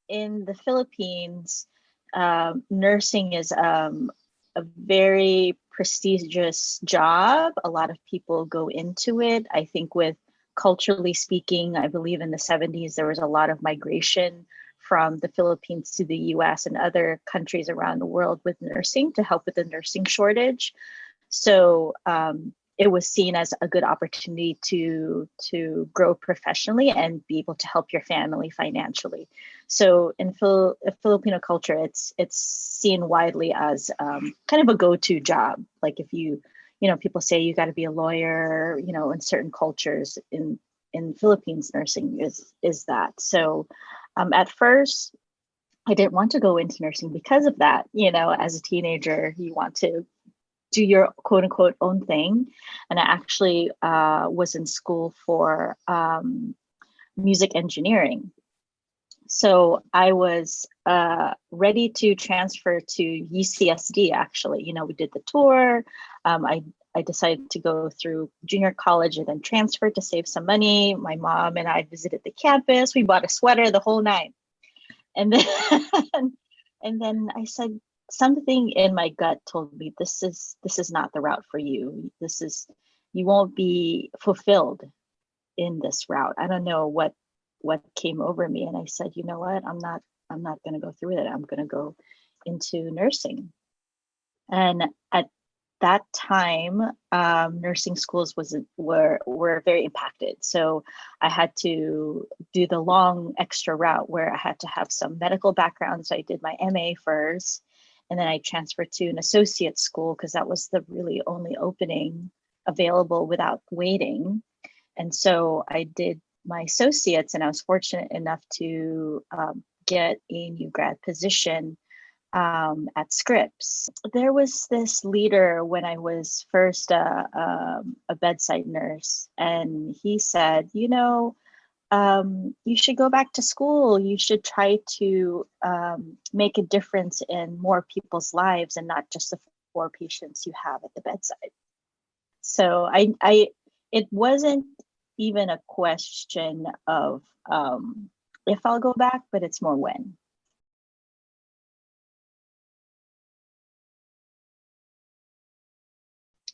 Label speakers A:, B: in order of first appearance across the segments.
A: in the Philippines, nursing is a very prestigious job. A lot of people go into it. I think with culturally speaking, I believe in the 70s, there was a lot of migration from the Philippines to the US and other countries around the world with nursing to help with the nursing shortage. So it was seen as a good opportunity to grow professionally and be able to help your family financially. So in Filipino culture, it's seen widely as kind of a go-to job. Like if people say you got to be a lawyer, in certain cultures in Philippines, nursing is that. So at first, I didn't want to go into nursing because of that. As a teenager, you want to do your quote unquote own thing. And I actually was in school for music engineering. So I was ready to transfer to UCSD, actually. We did the tour. I decided to go through junior college and then transfer to save some money. My mom and I visited the campus. We bought a sweater, the whole nine. And then, and then I said, something in my gut told me this is not the route for you. You won't be fulfilled in this route. I don't know what came over me, and I said, you know what, I'm not going to go through with it. I'm going to go into nursing. And at that time, nursing schools were very impacted. So I had to do the long extra route where I had to have some medical background. So I did my MA first, and then I transferred to an associate school because that was the really only opening available without waiting. And so I did my associates, and I was fortunate enough to get a new grad position at Scripps. There was this leader when I was first a bedside nurse, and he said, you should go back to school. You should try to make a difference in more people's lives and not just the 4 patients you have at the bedside. So it wasn't even a question of if I'll go back, but it's more when.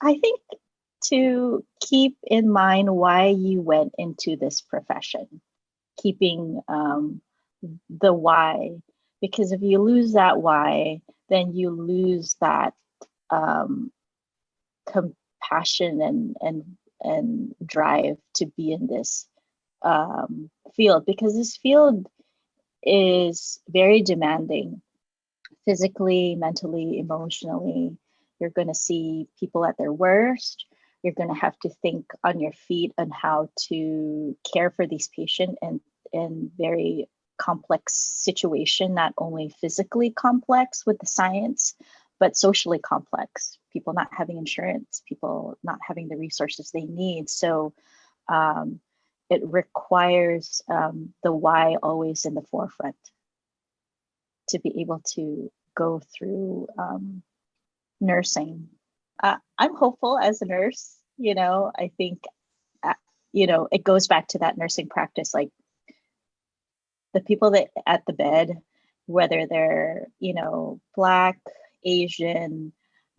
A: I think to keep in mind why you went into this profession, keeping the why, because if you lose that why, then you lose that compassion and drive to be in this field, because this field is very demanding physically, mentally, emotionally. You're going to see people at their worst. You're going to have to think on your feet on how to care for these patients in very complex situation, not only physically complex with the science, but socially complex. People not having insurance, people not having the resources they need. So it requires the why always in the forefront to be able to go through nursing. I'm hopeful as a nurse. I think, it goes back to that nursing practice, like the people that at the bed, whether they're, Black, Asian,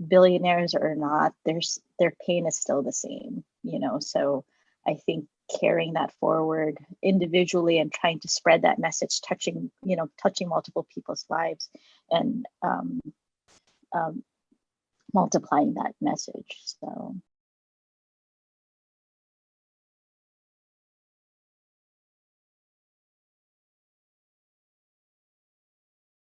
A: billionaires or not, their pain is still the same, so I think carrying that forward individually and trying to spread that message, touching multiple people's lives and multiplying that message. So